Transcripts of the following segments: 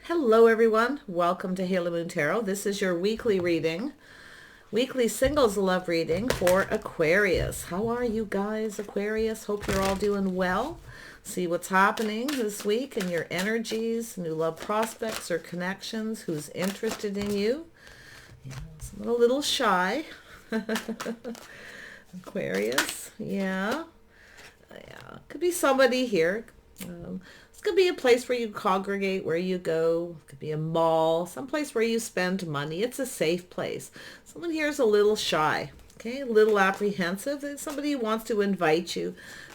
Hello everyone, welcome to Halo Moon Tarot. This is your weekly reading, weekly singles love reading for Aquarius. How are you guys, Aquarius? Hope you're all doing well. See what's happening this week in your energies, new love prospects or connections, who's interested in you. Yeah, I'm a little shy. Aquarius, yeah. Could be somebody here. This could be a place where you congregate, where you go. It could be a mall, someplace where you spend money. It's a safe place. Someone here is a little shy, okay, a little apprehensive. It's somebody who wants to invite you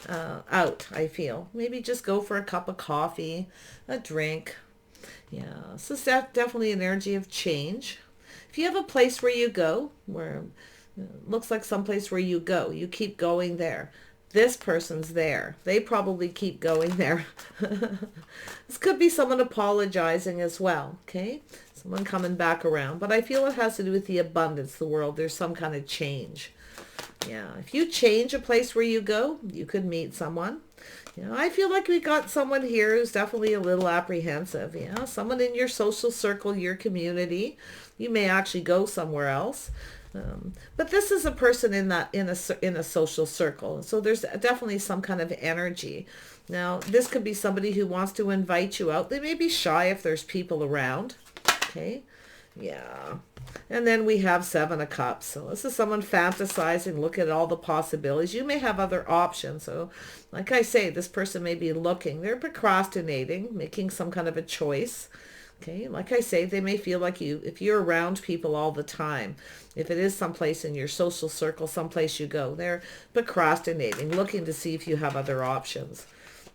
out, I feel. Maybe just go for a cup of coffee, a drink. Yeah, so it's definitely an energy of change. If you have a place where you go, where looks like someplace where you go, you keep going there. This person's there. They probably keep going there. This could be someone apologizing as well, okay? Someone coming back around. But I feel it has to do with the abundance, the world. There's some kind of change. Yeah, if you change a place where you go, you could meet someone. You know, I feel like we got someone here who's definitely a little apprehensive. Yeah, someone in your social circle, your community. You may actually go somewhere else. But this is a person in a social circle. So there's definitely some kind of energy. Now, this could be somebody who wants to invite you out. They may be shy if there's people around. Okay. Yeah. And then we have Seven of Cups. So this is someone fantasizing, look at all the possibilities. You may have other options. So like I say, this person may be looking. They're procrastinating, making some kind of a choice. Okay, like I say, they may feel like if you're around people all the time, if it is someplace in your social circle, someplace you go, they're procrastinating, looking to see if you have other options.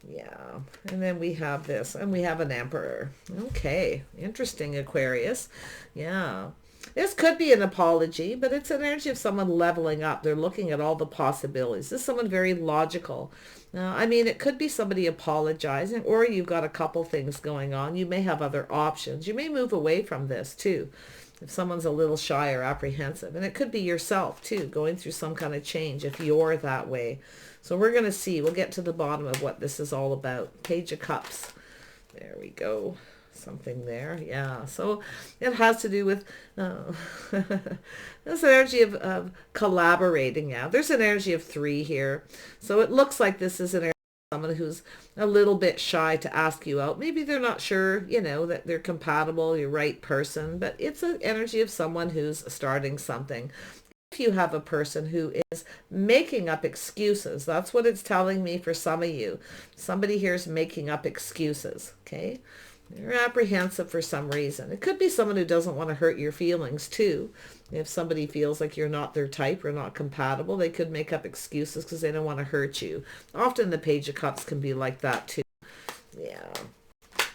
Yeah, and then we have this, and we have an Emperor. Okay, interesting, Aquarius. Yeah. This could be an apology, but it's an energy of someone leveling up. They're looking at all the possibilities. This is someone very logical. I mean, it could be somebody apologizing, or you've got a couple things going on. You may have other options. You may move away from this too, if someone's a little shy or apprehensive. And it could be yourself too, going through some kind of change if you're that way. So we're going to see. We'll get to the bottom of what this is all about. Page of Cups. There we go. Something there. Yeah. So it has to do with this energy of collaborating. Yeah. There's an energy of 3 here. So it looks like this is an energy of someone who's a little bit shy to ask you out. Maybe they're not sure, that they're compatible, you're right person, but it's an energy of someone who's starting something. If you have a person who is making up excuses, that's what it's telling me for some of you. Somebody here is making up excuses, okay? You're apprehensive for some reason. It could be someone who doesn't want to hurt your feelings too. If somebody feels like you're not their type or not compatible, they could make up excuses because they don't want to hurt you. Often the Page of Cups can be like that too. Yeah,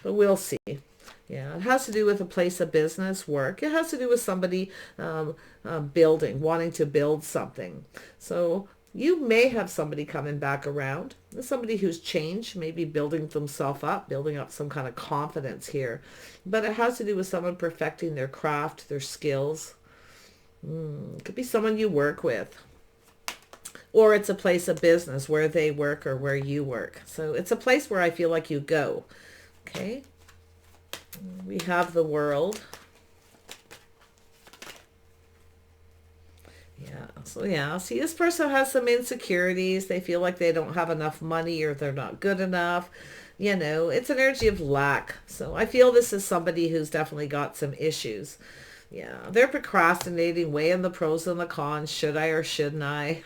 but we'll see. Yeah, it has to do with a place of business, work. It has to do with somebody building, wanting to build something. So you may have somebody coming back around. Somebody who's changed, maybe building themselves up, building up some kind of confidence here. But it has to do with someone perfecting their craft, their skills. It could be someone you work with. Or it's a place of business where they work or where you work. So it's a place where I feel like you go. Okay. We have the World. Yeah, see, this person has some insecurities. They feel like they don't have enough money or they're not good enough. It's an energy of lack. So I feel this is somebody who's definitely got some issues. Yeah, they're procrastinating, weighing the pros and the cons. Should I or shouldn't I?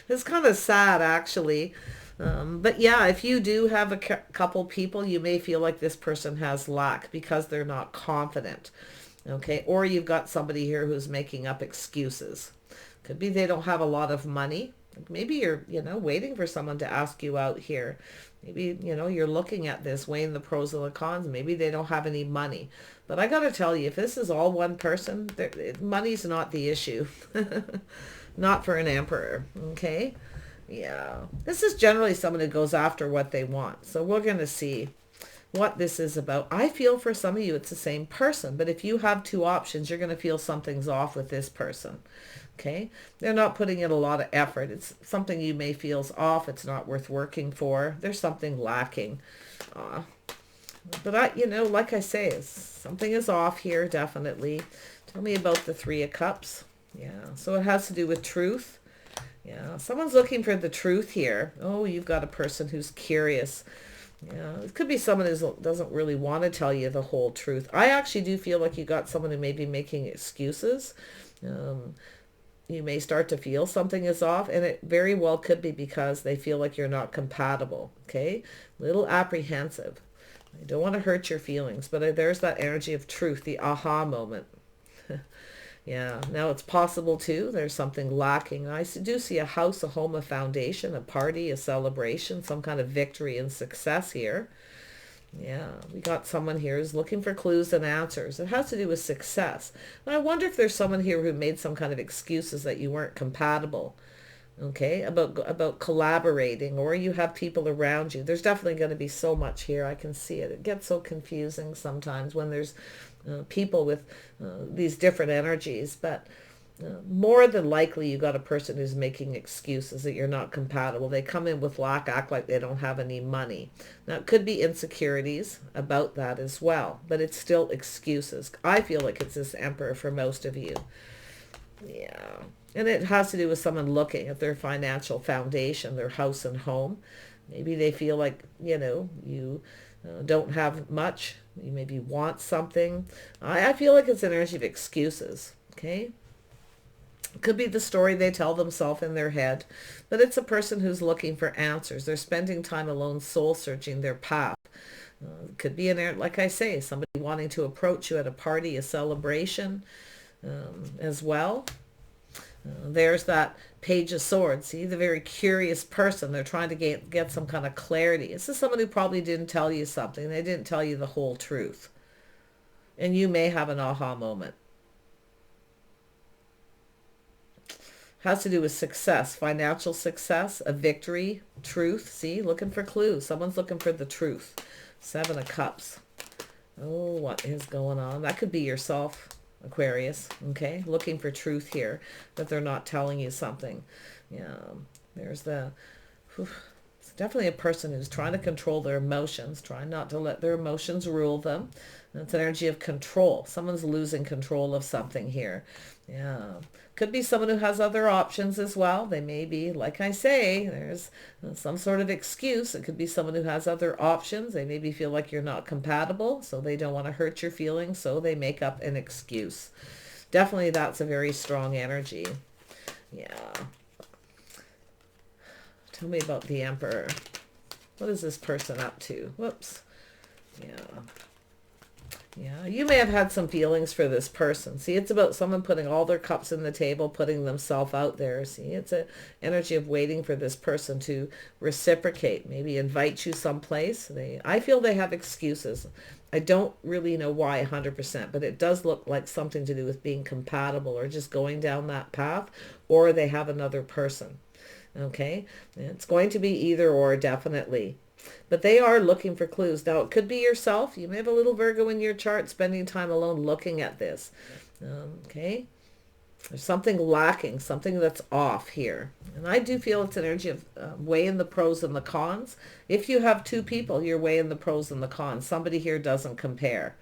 It's kind of sad, actually. But yeah, if you do have a couple people, you may feel like this person has lack because they're not confident. Okay, or you've got somebody here who's making up excuses. Could be they don't have a lot of money. Maybe you're, waiting for someone to ask you out here. Maybe, you're looking at this, weighing the pros and the cons. Maybe they don't have any money. But I got to tell you, if this is all one person, money's not the issue. Not for an Emperor, okay? Yeah. This is generally someone who goes after what they want. So we're going to see what this is about. I feel for some of you it's the same person, but if you have 2 options, you're going to feel something's off with this person. Okay? They're not putting in a lot of effort. It's something you may feel's off. It's not worth working for. There's something lacking. But like I say, something is off here, definitely. Tell me about the Three of Cups. Yeah, so it has to do with truth. Yeah, someone's looking for the truth here. Oh, you've got a person who's curious. Yeah, it could be someone who doesn't really want to tell you the whole truth. I actually do feel like you got someone who may be making excuses. Um, you may start to feel something is off, and it very well could be because they feel like you're not compatible. Okay, little apprehensive. I don't want to hurt your feelings, but there's that energy of truth, the aha moment. Yeah, now it's possible too. There's something lacking. I do see a house, a home, a foundation, a party, a celebration, some kind of victory and success here. Yeah, we got someone here who's looking for clues and answers. It has to do with success. And I wonder if there's someone here who made some kind of excuses that you weren't compatible. Okay, about collaborating, or you have people around you. There's definitely going to be so much here. I can see it. It gets so confusing sometimes when there's people with these different energies, but more than likely you got a person who's making excuses that you're not compatible. They come in with lack, act like they don't have any money. Now it could be insecurities about that as well, but it's still excuses. I feel like it's this Emperor for most of you. Yeah. And it has to do with someone looking at their financial foundation, their house and home. Maybe they feel like, you don't have much. You maybe want something. I feel like it's an energy of excuses. Okay. It could be the story they tell themselves in their head, but it's a person who's looking for answers. They're spending time alone, soul searching their path. It could be like I say, somebody wanting to approach you at a party, a celebration as well. There's that Page of Swords. See, the very curious person. They're trying to get some kind of clarity. This is someone who probably didn't tell you something. They didn't tell you the whole truth. And you may have an aha moment. Has to do with success, financial success, a victory, truth. See, looking for clues. Someone's looking for the truth. Seven of Cups. Oh, what is going on? That could be yourself, Aquarius. Okay, looking for truth here, that they're not telling you something. Yeah, there's it's definitely a person who's trying to control their emotions, trying not to let their emotions rule them. And it's an energy of control. Someone's losing control of something here. Yeah. Could be someone who has other options as well. They may be, like I say, there's some sort of excuse. It could be someone who has other options. They maybe feel like you're not compatible, so they don't want to hurt your feelings, so they make up an excuse. Definitely that's a very strong energy. Yeah. Tell me about the Emperor. What is this person up to? Whoops. Yeah. Yeah, you may have had some feelings for this person. See, it's about someone putting all their cups in the table, putting themselves out there. See, it's an energy of waiting for this person to reciprocate, maybe invite you someplace. I feel they have excuses. I don't really know why 100%, but it does look like something to do with being compatible or just going down that path, or they have another person. Okay, it's going to be either or, definitely. But they are looking for clues. Now, it could be yourself. You may have a little Virgo in your chart spending time alone looking at this. Okay? There's something lacking, something that's off here. And I do feel it's an energy of weighing the pros and the cons. If you have two people, you're weighing the pros and the cons. Somebody here doesn't compare.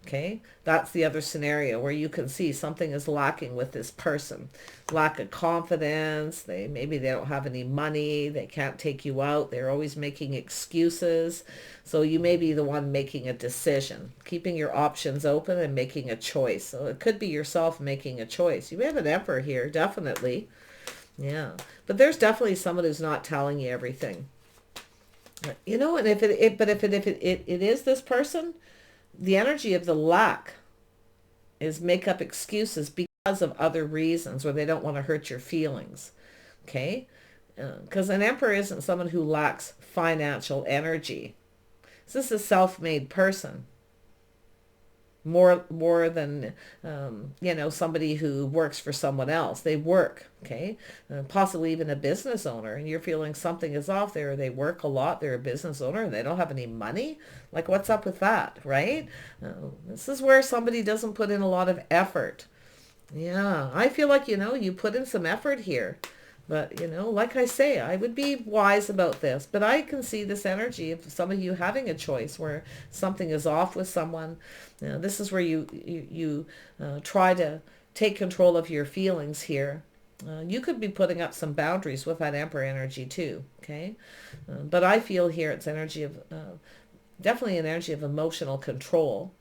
Okay, that's the other scenario where you can see something is lacking with this person. Lack of confidence. Maybe they don't have any money. They can't take you out. They're always making excuses. So you may be the one making a decision, keeping your options open and making a choice. So it could be yourself making a choice. You may have an Emperor here, definitely. Yeah, but there's definitely someone who's not telling you everything. And if it is this person, the energy of the lack is make up excuses because of other reasons, or they don't want to hurt your feelings. Okay? Because an Emperor isn't someone who lacks financial energy. This is a self-made person. More than, somebody who works for someone else. They work, okay? Possibly even a business owner, and you're feeling something is off there. They work a lot. They're a business owner, and they don't have any money. Like, what's up with that, right? This is where somebody doesn't put in a lot of effort. Yeah, I feel like, you put in some effort here. But, you know, like I say, I would be wise about this. But I can see this energy of some of you having a choice where something is off with someone. You know, this is where you try to take control of your feelings here. You could be putting up some boundaries with that Emperor energy too, okay? But I feel here it's energy of, definitely an energy of emotional control.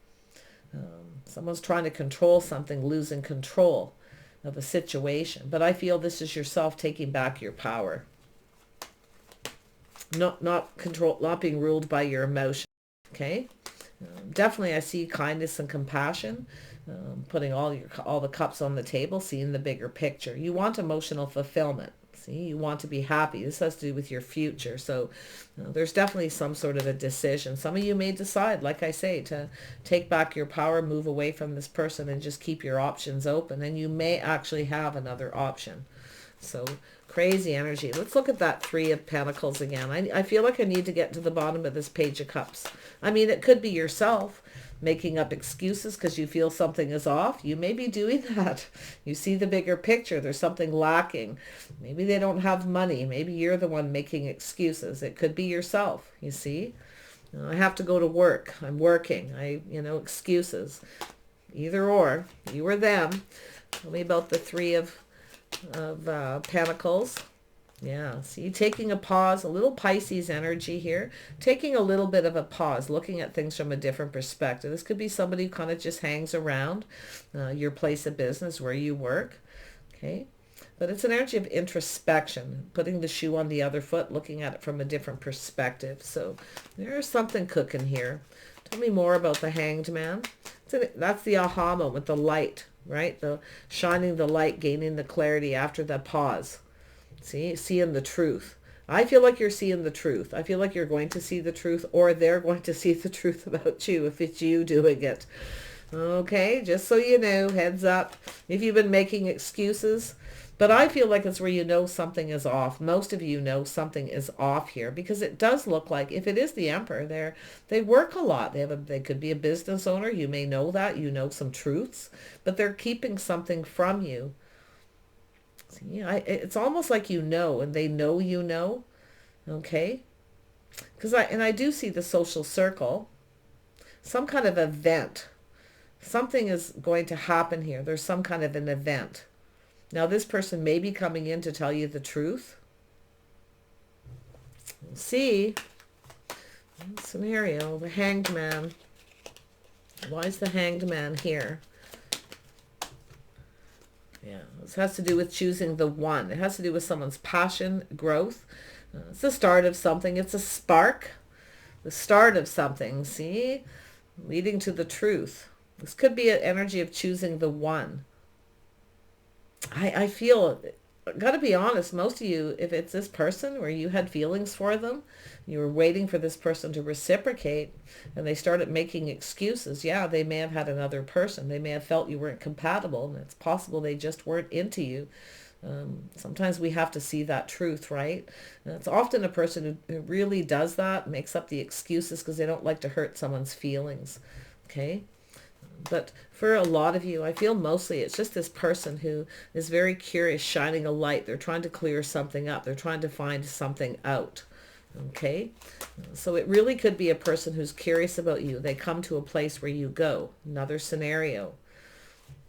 Someone's trying to control something, losing control of a situation. But I feel this is yourself taking back your power. Not being ruled by your emotions. Okay? Definitely I see kindness and compassion. Putting all the cups on the table, seeing the bigger picture. You want emotional fulfillment. See, you want to be happy. This has to do with your future. So there's definitely some sort of a decision. Some of you may decide, like I say, to take back your power, move away from this person and just keep your options open. And you may actually have another option. So crazy energy. Let's look at that Three of Pentacles again. I feel like I need to get to the bottom of this Page of Cups. I mean, it could be yourself making up excuses because you feel something is off. You may be doing that. You see the bigger picture. There's something lacking. Maybe they don't have money. Maybe you're the one making excuses. It could be yourself, you see. I have to go to work. I'm working. Excuses. Either or. You or them. Tell me about the Three of Pentacles. Yeah, see, taking a pause, a little Pisces energy here, taking a little bit of a pause, looking at things from a different perspective. This could be somebody who kind of just hangs around your place of business where you work, okay? But it's an energy of introspection, putting the shoe on the other foot, looking at it from a different perspective. So there's something cooking here. Tell me more about the Hanged Man. That's the aha moment, the light, right? The shining the light, gaining the clarity after the pause. See, seeing the truth. I feel like you're seeing the truth. I feel like you're going to see the truth, or they're going to see the truth about you if it's you doing it. Okay, just so you know, heads up, if you've been making excuses. But I feel like it's where you know something is off. Most of you know something is off here because it does look like, if it is the Emperor, they work a lot. They could be a business owner. You may know that. You know some truths, but they're keeping something from you. See, it's almost like you know, and they know you know, okay? Because I do see the social circle, some kind of event. Something is going to happen here. There's some kind of an event. Now, this person may be coming in to tell you the truth. See, scenario, the Hanged Man. Why is the Hanged Man here? Yeah, this has to do with choosing the one. It has to do with someone's passion, growth. It's the start of something. It's a spark. The start of something, see? Leading to the truth. This could be an energy of choosing the one. I feel, got to be honest, most of you, if it's this person where you had feelings for them, you were waiting for this person to reciprocate, and they started making excuses. Yeah, they may have had another person. They may have felt you weren't compatible, and it's possible they just weren't into you. Sometimes we have to see that truth, right? And it's often a person who really does that, makes up the excuses because they don't like to hurt someone's feelings, okay? But for a lot of you, I feel mostly it's just this person who is very curious, shining a light. They're trying to clear something up. They're trying to find something out. Okay? So it really could be a person who's curious about you. They come to a place where you go. Another scenario.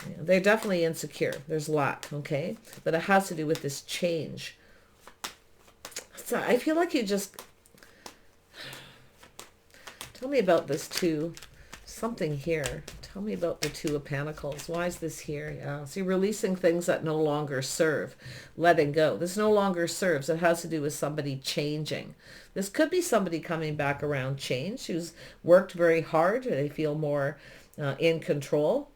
Yeah, they're definitely insecure. There's lack. Okay? But it has to do with this change. So I feel like you just... Tell me about this too. Something here. Tell me about the Two of Pentacles. Why is this here? Yeah. See, releasing things that no longer serve. Letting go. This no longer serves. It has to do with somebody changing. This could be somebody coming back around change, who's worked very hard. They feel more in control.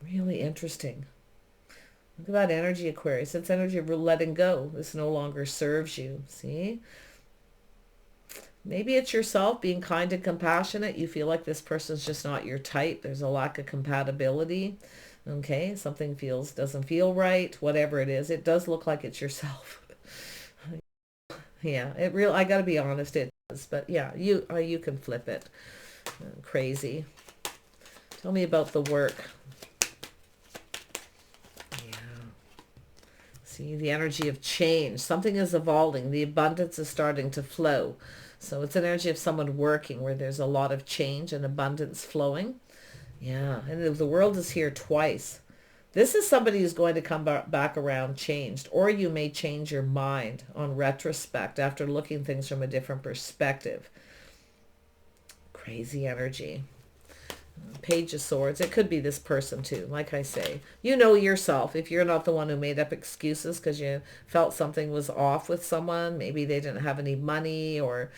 Really interesting. Look at that energy, Aquarius. It's energy of letting go. This no longer serves you. See? Maybe it's yourself being kind and compassionate. You feel like this person's just not your type. There's a lack of compatibility. Okay, something doesn't feel right. Whatever it is, it does look like it's yourself. Yeah, I got to be honest, it does. But yeah, you can flip it. Crazy. Tell me about the work. Yeah. See, the energy of change. Something is evolving. The abundance is starting to flow. So it's an energy of someone working where there's a lot of change and abundance flowing. Yeah, and the world is here twice. This is somebody who's going to come back around changed, or you may change your mind on retrospect after looking things from a different perspective. Crazy energy. Page of Swords. It could be this person too. Like I say, you know yourself. If you're not the one who made up excuses because you felt something was off with someone, maybe they didn't have any money, or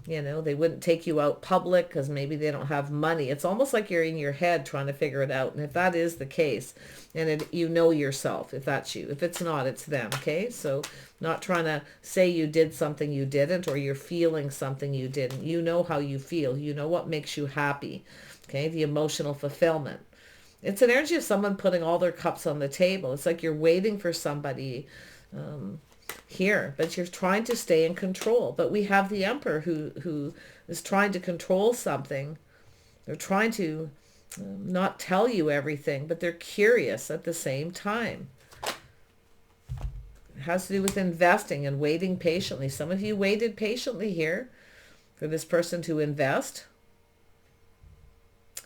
they wouldn't take you out public because maybe they don't have money. It's almost like you're in your head trying to figure it out. And if that is the case, and you know yourself, if that's you. If it's not, it's them. Okay, so not trying to say you did something you didn't, or you're feeling something you didn't. You know how you feel. You know what makes you happy. Okay, the emotional fulfillment. It's an energy of someone putting all their cups on the table. It's like you're waiting for somebody here, but you're trying to stay in control. But we have the Emperor who is trying to control something. They're trying to not tell you everything, but they're curious at the same time. It has to do with investing and waiting patiently. Some of you waited patiently here for this person to invest.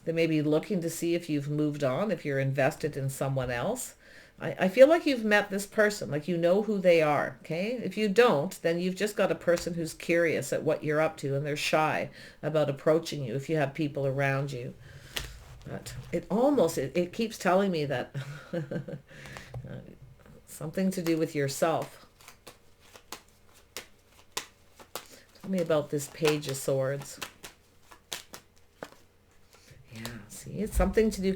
They may be looking to see if you've moved on, if you're invested in someone else. I feel like you've met this person, like you know who they are, okay? If you don't, then you've just got a person who's curious at what you're up to, and they're shy about approaching you if you have people around you. But it keeps telling me that something to do with yourself. Tell me about this Page of Swords. Yeah, see, it's something to do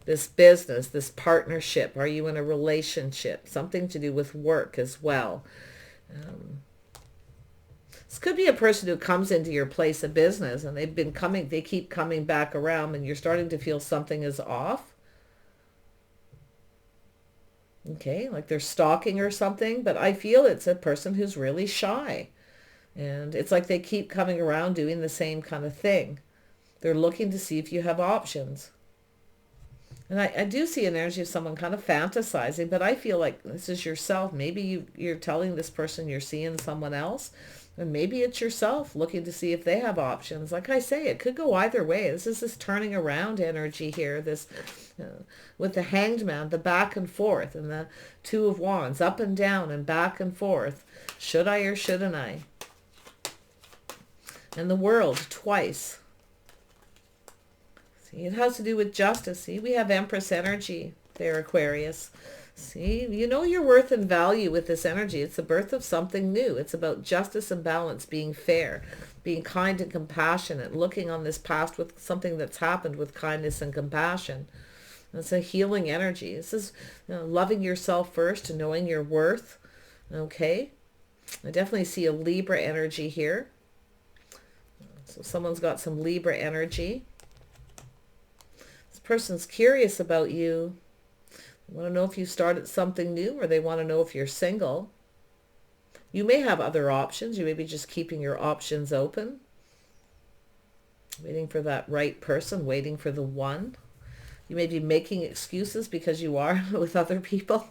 this business, this partnership. Are you in a relationship? Something to do with work as well. This could be a person who comes into your place of business and they keep coming back around, and you're starting to feel something is off. Okay, like they're stalking or something, but I feel it's a person who's really shy. And it's like they keep coming around doing the same kind of thing. They're looking to see if you have options. And I do see an energy of someone kind of fantasizing, but I feel like this is yourself. Maybe you're telling this person you're seeing someone else, and maybe it's yourself looking to see if they have options. Like I say, it could go either way. This is this turning around energy here, this with the Hanged Man, the back and forth, and the Two of Wands, up and down and back and forth. Should I or shouldn't I? And the World twice. See, it has to do with justice. See, we have Empress energy there, Aquarius. See, you know your worth and value with this energy. It's the birth of something new. It's about justice and balance, being fair, being kind and compassionate, looking on this past with something that's happened with kindness and compassion. It's a healing energy. This is loving yourself first and knowing your worth. Okay. I definitely see a Libra energy here. So someone's got some Libra energy. Person's curious about you. They want to know if you started something new, or they want to know if you're single. You may have other options. You may be just keeping your options open. Waiting for that right person, waiting for the one. You may be making excuses because you are with other people.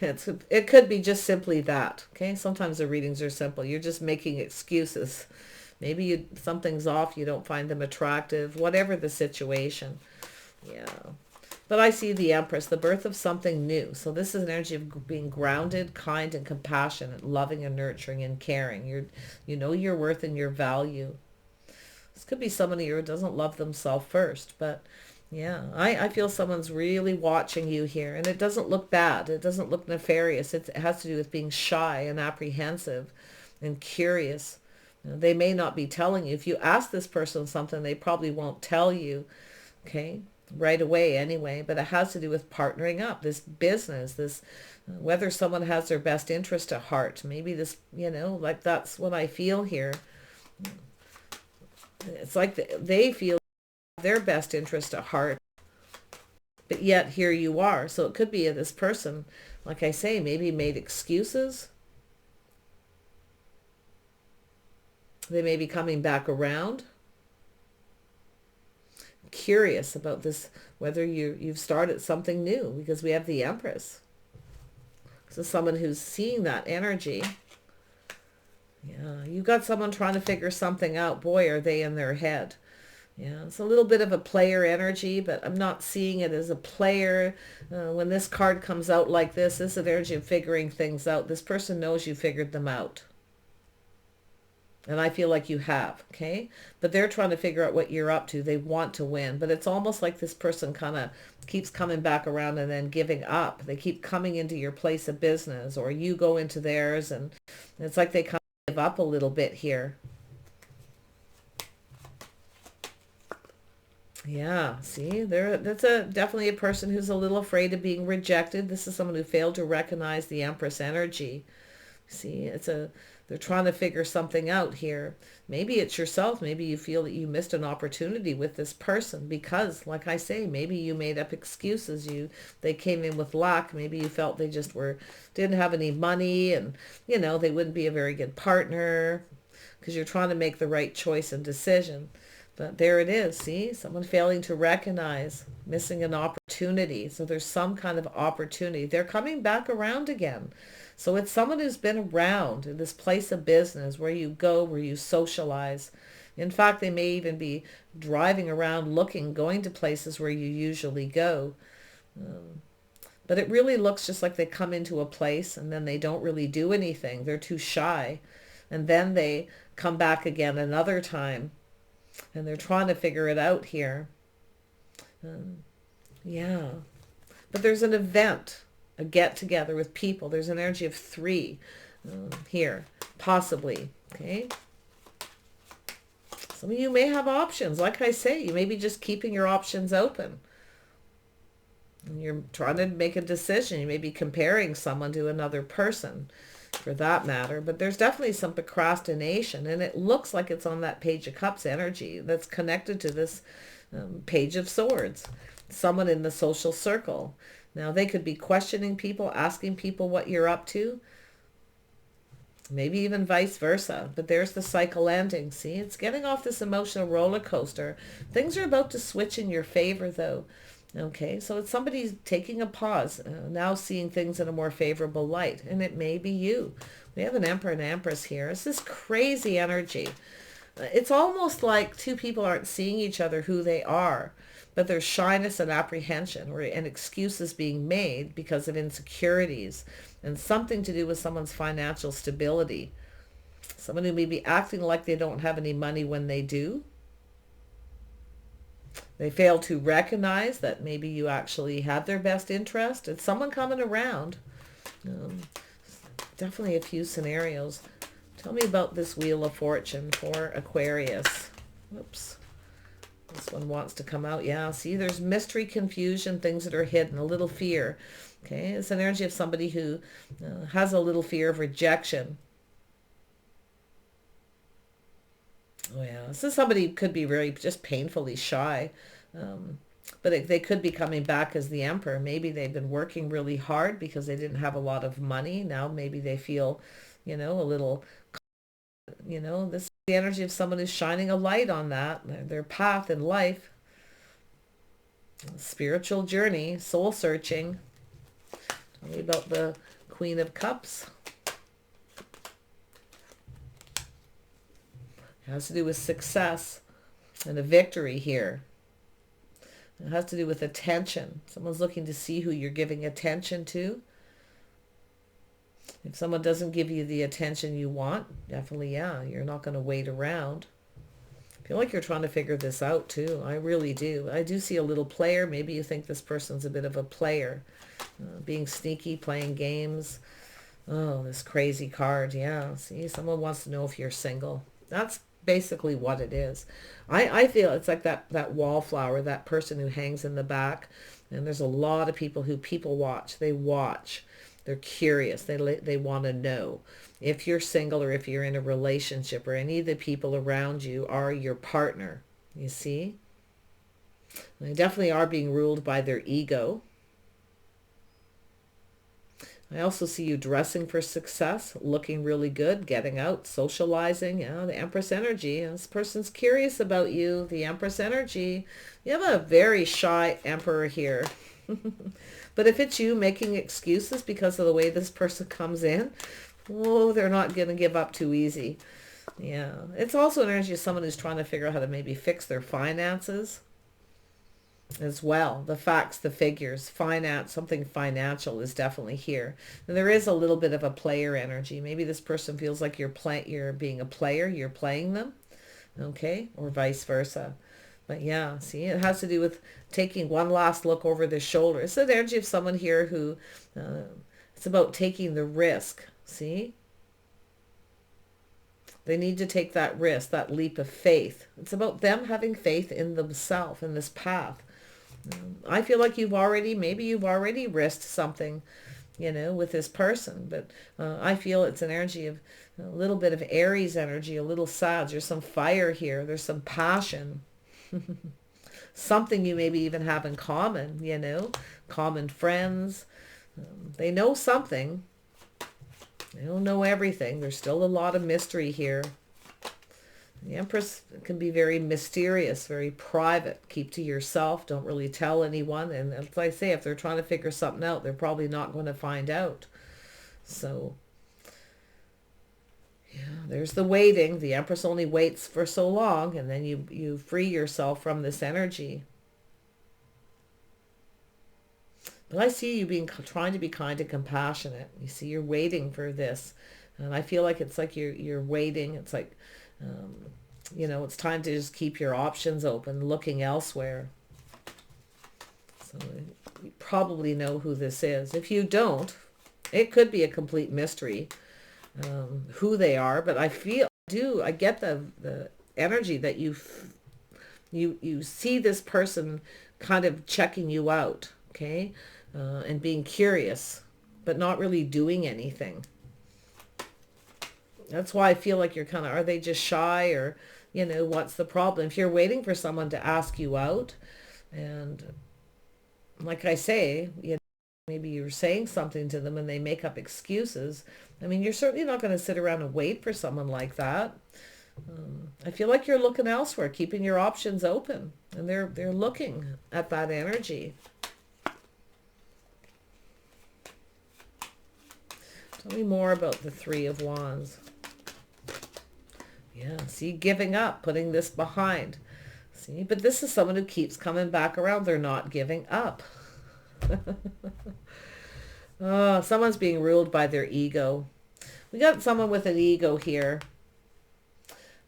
It could be just simply that. Okay, sometimes the readings are simple. You're just making excuses. Maybe something's off. You don't find them attractive. Whatever the situation. Yeah. But I see the Empress, the birth of something new. So this is an energy of being grounded, kind, and compassionate, loving and nurturing and caring. You know your worth and your value. This could be somebody who doesn't love themselves first. But yeah, I feel someone's really watching you here. And it doesn't look bad. It doesn't look nefarious. It has to do with being shy and apprehensive and curious. They may not be telling you. If you ask this person something, they probably won't tell you. Okay. Right away anyway, but it has to do with partnering up, this business, this whether someone has their best interest at heart. Maybe this, like that's what I feel here. It's like they feel their best interest at heart, but yet here you are. So it could be this person, like I say, maybe made excuses. They may be coming back around. Curious about this, whether you've started something new, because we have the Empress. So someone who's seeing that energy. Yeah, you got someone trying to figure something out. Boy, are they in their head. Yeah, it's a little bit of a player energy, but I'm not seeing it as a player. When this card comes out like this is an energy of figuring things out. This person knows you figured them out. And I feel like you have, okay? But they're trying to figure out what you're up to. They want to win. But it's almost like this person kind of keeps coming back around and then giving up. They keep coming into your place of business, or you go into theirs, and it's like they kind of give up a little bit here. Yeah, see, that's definitely a person who's a little afraid of being rejected. This is someone who failed to recognize the Empress energy. See, they're trying to figure something out here. Maybe it's yourself. Maybe you feel that you missed an opportunity with this person because, like I say, maybe you made up excuses. They came in with lack. Maybe you felt they just didn't have any money, and they wouldn't be a very good partner because you're trying to make the right choice and decision. But there it is. See, someone failing to recognize, missing an opportunity. So there's some kind of opportunity. They're coming back around again. So it's someone who's been around in this place of business where you go, where you socialize. In fact, they may even be driving around going to places where you usually go. But it really looks just like they come into a place and then they don't really do anything. They're too shy. And then they come back again another time. And they're trying to figure it out here. Yeah. But there's an event, a get-together with people. There's an energy of 3 here, possibly. Okay. Some of you may have options. Like I say, you may be just keeping your options open. And you're trying to make a decision. You may be comparing someone to another person, for that matter, but there's definitely some procrastination, and it looks like it's on that Page of Cups energy that's connected to this Page of Swords. Someone in the social circle. Now, they could be questioning people, asking people what you're up to, maybe even vice versa, but there's the cycle ending. See, it's getting off this emotional roller coaster. Things are about to switch in your favor, though. Okay, so it's somebody taking a pause, now seeing things in a more favorable light, and it may be you. We have an Emperor and Empress here. It's this crazy energy. It's almost like two people aren't seeing each other who they are, but there's shyness and apprehension, and excuses being made because of insecurities, and something to do with someone's financial stability. Someone who may be acting like they don't have any money when they do. They fail to recognize that maybe you actually have their best interest. It's someone coming around. Definitely a few scenarios. Tell me about this Wheel of Fortune for Aquarius. Whoops. This one wants to come out. Yeah, see, there's mystery, confusion, things that are hidden, a little fear. Okay, it's an energy of somebody who has a little fear of rejection. Oh yeah, this is somebody who could be very just painfully shy, but they could be coming back as the Emperor. Maybe they've been working really hard because they didn't have a lot of money. Now maybe they feel, a little, this is the energy of someone who's shining a light on their path in life. Spiritual journey, soul searching. Tell me about the Queen of Cups. It has to do with success and a victory here. It has to do with attention. Someone's looking to see who you're giving attention to. If someone doesn't give you the attention you want, definitely, yeah, you're not going to wait around. I feel like you're trying to figure this out too. I really do. I do see a little player. Maybe you think this person's a bit of a player. Being sneaky, playing games. Oh, this crazy card. Yeah, see, someone wants to know if you're single. That's basically what it is. I feel it's like that wallflower, that person who hangs in the back, and there's a lot of people who people watch. They watch. They're curious. They want to know if you're single or if you're in a relationship or any of the people around you are your partner. You see? They definitely are being ruled by their ego. I also see you dressing for success, looking really good, getting out, socializing. The Empress energy. This person's curious about you. The Empress energy. You have a very shy Emperor here. But if it's you making excuses because of the way this person comes in, oh, they're not going to give up too easy. Yeah. It's also an energy of someone who's trying to figure out how to maybe fix their finances as well. The facts, the figures, finance, something financial is definitely here. And there is a little bit of a player energy. Maybe this person feels like you're being a player, you're playing them, okay, or vice versa. But yeah, see, it has to do with taking one last look over their shoulder. It's the energy of someone here who, it's about taking the risk, see? They need to take that risk, that leap of faith. It's about them having faith in themselves, in this path. I feel like maybe you've already risked something, with this person. But I feel it's an energy of a little bit of Aries energy, a little Sag. There's some fire here. There's some passion. Something you maybe even have in common, common friends. They know something. They don't know everything. There's still a lot of mystery here. The Empress can be very mysterious, very private. Keep to yourself. Don't really tell anyone. And as I say, if they're trying to figure something out, they're probably not going to find out. So, yeah, there's the waiting. The Empress only waits for so long, and then you free yourself from this energy. But I see you trying to be kind and compassionate. You see, you're waiting for this. And I feel like it's like you're waiting. It's like, it's time to just keep your options open, looking elsewhere. So you probably know who this is. If you don't, it could be a complete mystery who they are. But I get the energy that you see this person kind of checking you out, okay? And being curious, but not really doing anything. That's why I feel like you're are they just shy, or, what's the problem? If you're waiting for someone to ask you out, and like I say, maybe you're saying something to them and they make up excuses. I mean, you're certainly not going to sit around and wait for someone like that. I feel like you're looking elsewhere, keeping your options open, and they're looking at that energy. Tell me more about the Three of Wands. Yeah, see, giving up, putting this behind. See, but this is someone who keeps coming back around. They're not giving up. Oh, someone's being ruled by their ego. We got someone with an ego here.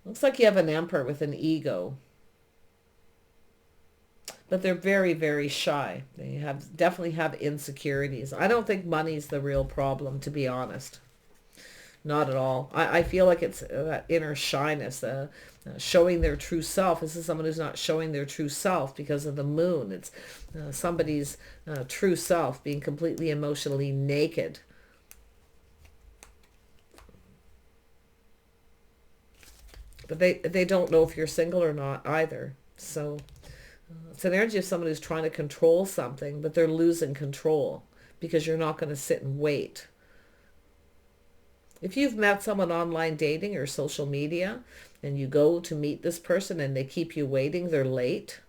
Looks like you have an Emperor with an ego. But they're very, very shy. They definitely have insecurities. I don't think money's the real problem, to be honest. Not at all. I feel like it's that inner shyness, showing their true self. This is someone who's not showing their true self because of the moon. It's somebody's true self being completely emotionally naked. But they don't know if you're single or not either. So it's an energy of someone who's trying to control something, but they're losing control because you're not going to sit and wait. If you've met someone online dating or social media and you go to meet this person and they keep you waiting, they're late,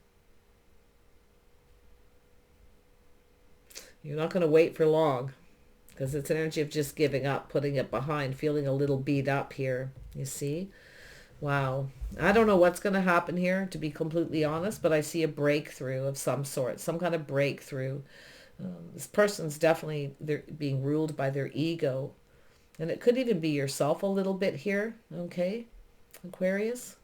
you're not going to wait for long, because it's an energy of just giving up, putting it behind, feeling a little beat up here, you see? Wow. I don't know what's going to happen here, to be completely honest, but I see a breakthrough of some sort, some kind of breakthrough. This person's definitely they're being ruled by their ego. And it could even be yourself a little bit here, okay, Aquarius?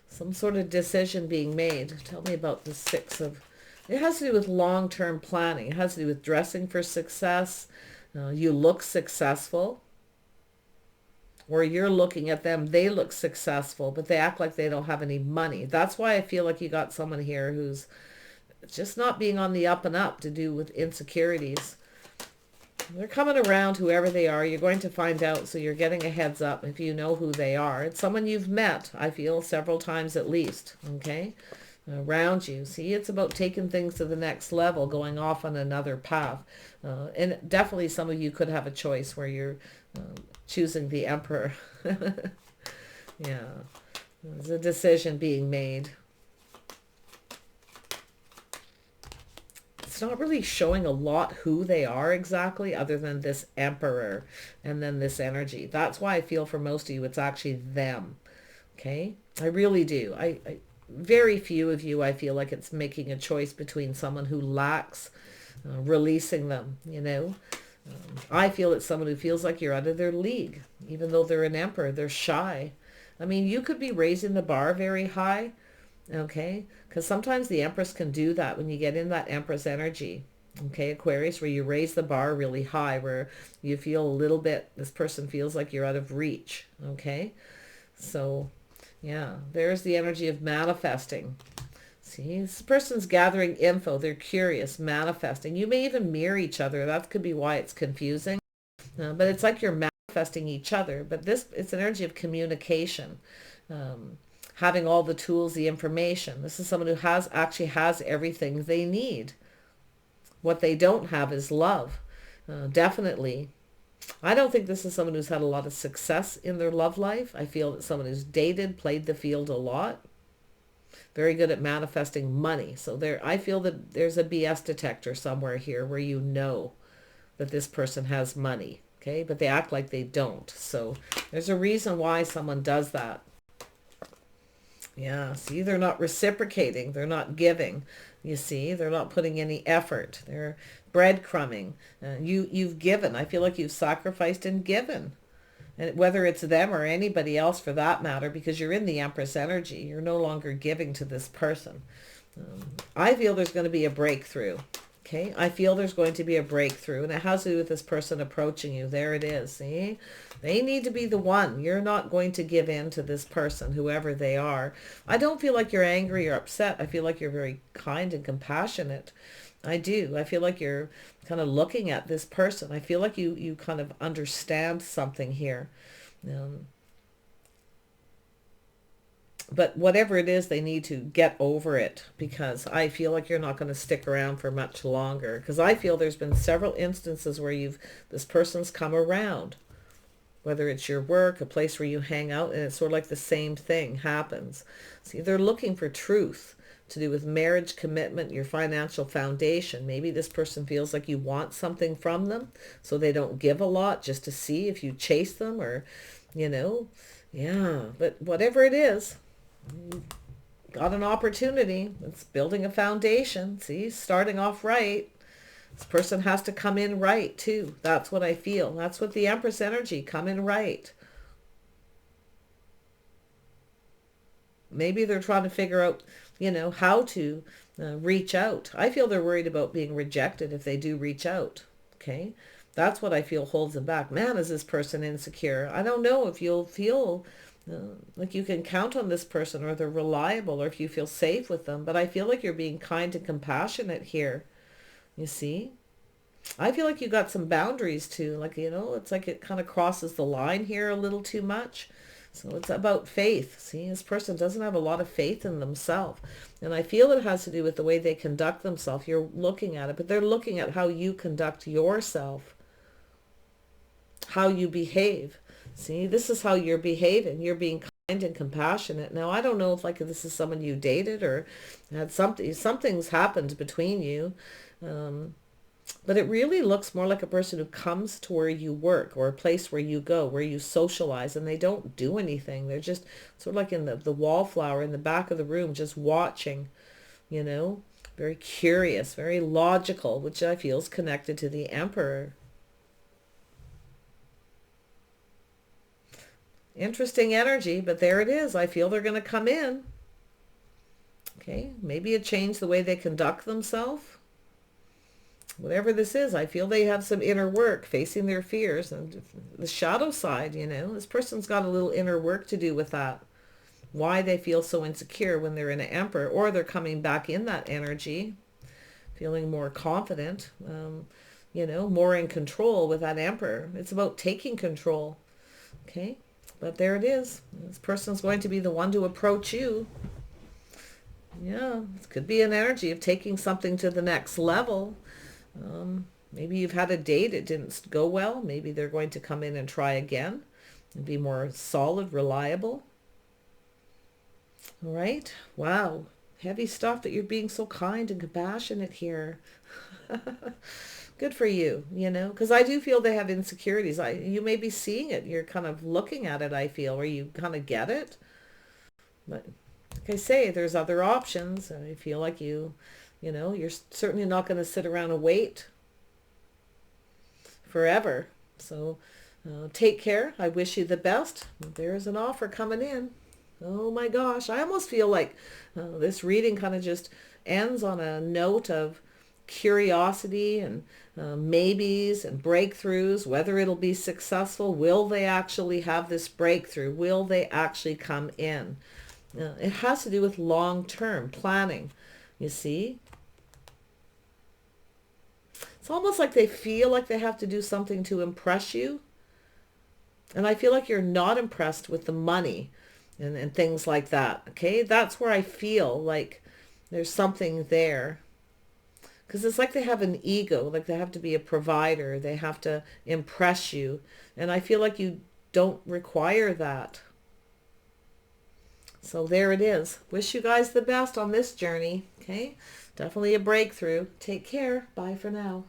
Some sort of decision being made. Tell me about the it has to do with long-term planning. It has to do with dressing for success. You look successful. Or you're looking at them, they look successful, but they act like they don't have any money. That's why I feel like you got someone here who's just not being on the up and up, to do with insecurities. They're coming around, whoever they are. You're going to find out, so you're getting a heads up if you know who they are. It's someone you've met, I feel, several times at least, okay, around you. See, it's about taking things to the next level, going off on another path. And definitely some of you could have a choice where you're choosing the Emperor. Yeah, there's a decision being made. it's not really showing a lot who they are exactly, other than this Emperor and then this energy. That's why I feel for most of you, it's actually them. Okay? I really do. Very few of you, I feel like it's making a choice between someone who lacks releasing them, you know. I feel it's someone who feels like you're out of their league, even though they're an emperor. They're shy. I mean, you could be raising the bar very high, okay? Because sometimes the Empress can do that when you get in that Empress energy, okay, Aquarius, where you raise the bar really high, where you feel a little bit, this person feels like you're out of reach, okay? So, yeah, there's the energy of manifesting. See, this person's gathering info. They're curious, manifesting. You may even mirror each other. That could be why it's confusing. But it's like you're manifesting each other. But it's an energy of communication. Having all the tools, the information. This is someone who actually has everything they need. What they don't have is love. Definitely. I don't think this is someone who's had a lot of success in their love life. I feel that someone who's dated, played the field a lot. Very good at manifesting money. So I feel that there's a BS detector somewhere here where you know that this person has money. Okay, but they act like they don't. So there's a reason why someone does that. Yeah, see, they're not reciprocating. They're not giving. You see, they're not putting any effort. They're breadcrumbing. You've given. I feel like you've sacrificed and given. And whether it's them or anybody else for that matter, because you're in the Empress energy, you're no longer giving to this person. I feel there's going to be a breakthrough. Okay, I feel there's going to be a breakthrough, and it has to do with this person approaching you. There it is. See, they need to be the one. You're not going to give in to this person, whoever they are. I don't feel like you're angry or upset. I feel like you're very kind and compassionate. I do. I feel like you're kind of looking at this person. I feel like you kind of understand something here. But whatever it is, they need to get over it, because I feel like you're not going to stick around for much longer. Because I feel there's been several instances where this person's come around, whether it's your work, a place where you hang out, and it's sort of like the same thing happens. See, they're looking for truth to do with marriage, commitment, your financial foundation. Maybe this person feels like you want something from them, so they don't give a lot just to see if you chase them, or, yeah. But whatever it is, got an opportunity. It's building a foundation. See, starting off right. This person has to come in right too. That's what I feel. That's what the Empress energy, come in right. Maybe they're trying to figure out, how to reach out. I feel they're worried about being rejected if they do reach out. Okay. That's what I feel holds them back. Man, is this person insecure? I don't know if you'll feel like you can count on this person, or they're reliable, or if you feel safe with them. But I feel like you're being kind and compassionate here. You see? I feel like you got some boundaries too. Like, it's like it kind of crosses the line here a little too much. So it's about faith. See, this person doesn't have a lot of faith in themselves. And I feel it has to do with the way they conduct themselves. You're looking at it, but they're looking at how you conduct yourself, how you behave. See, this is how you're behaving. You're being kind and compassionate. Now, I don't know if this is someone you dated or had something's happened between you. But it really looks more like a person who comes to where you work, or a place where you go, where you socialize, and they don't do anything. They're just sort of like in the wallflower in the back of the room, just watching, very curious, very logical, which I feel is connected to the Emperor. Interesting energy, but there it is. I feel they're going to come in. Okay, maybe it changed the way they conduct themselves. Whatever this is, I feel they have some inner work, facing their fears and the shadow side. This person's got a little inner work to do with that. Why they feel so insecure when they're in an Emperor, or they're coming back in that energy, feeling more confident, more in control with that Emperor. It's about taking control. Okay. But there it is. This person's going to be the one to approach you. Yeah, it could be an energy of taking something to the next level. Maybe you've had a date, it didn't go well. Maybe they're going to come in and try again and be more solid, reliable. All right. Wow. Heavy stuff that you're being so kind and compassionate here. Good for you, you know, because I do feel they have insecurities. You may be seeing it. You're kind of looking at it, I feel, or you kind of get it. But like I say, there's other options. I feel like you know, you're certainly not going to sit around and wait forever. So take care. I wish you the best. There's an offer coming in. Oh my gosh. I almost feel like this reading kind of just ends on a note of curiosity and maybes and breakthroughs, whether it'll be successful. Will they actually have this breakthrough? Will they actually come in? It has to do with long-term planning, you see. It's almost like they feel like they have to do something to impress you. And I feel like you're not impressed with the money and things like that. Okay, that's where I feel like there's something there. Because it's like they have an ego, like they have to be a provider. They have to impress you. And I feel like you don't require that. So there it is. Wish you guys the best on this journey. Okay, definitely a breakthrough. Take care. Bye for now.